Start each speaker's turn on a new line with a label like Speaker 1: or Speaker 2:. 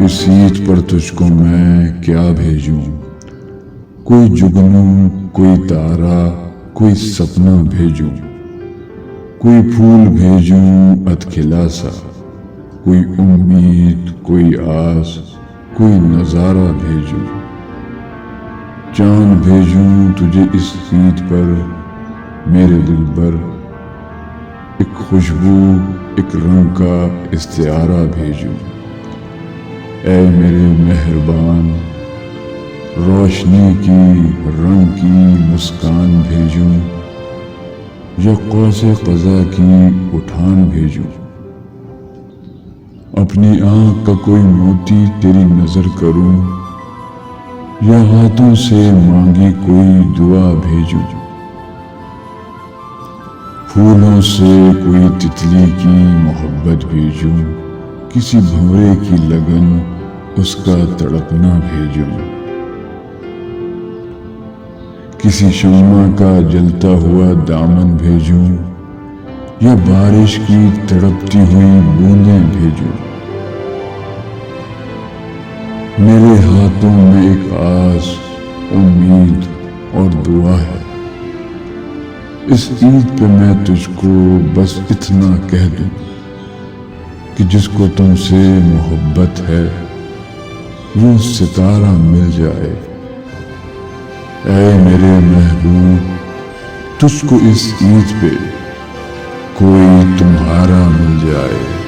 Speaker 1: इस ईद पर तुझको मैं क्या भेजूं, कोई जगनू, कोई तारा, कोई सपना भेजूं, कोई फूल भेजूं अधखिला सा, कोई उम्मीद, कोई आस, कोई नजारा भेजूं, चांद भेजूं तुझे इस ईद पर मेरे दिल पर, एक खुशबू, एक रंग का इस्तिआरा भेजूं। ऐ मेरे मेहरबान, रोशनी की, रंग की मुस्कान भेजूं, या क़ौसे क़ज़ा की उठान भेजूं। अपनी आँख का कोई मोती तेरी नजर करूं, या हाथों से मांगी कोई दुआ भेजूं। फूलों से कोई तितली की मोहब्बत भेजूं, किसी भंवरे की लगन, उसका तड़पना भेजूं। किसी शम्मा का जलता हुआ दामन भेजूं, या बारिश की तड़पती हुई बूंदें भेजूं। मेरे हाथों में एक आस, उम्मीद और दुआ है। इस ईद पे मैं तुझको बस इतना कह दूं कि जिसको तुमसे मोहब्बत है वो सितारा मिल जाए। ऐ मेरे महबूब, तुझको इस ईद पे कोई तुम्हारा मिल जाए।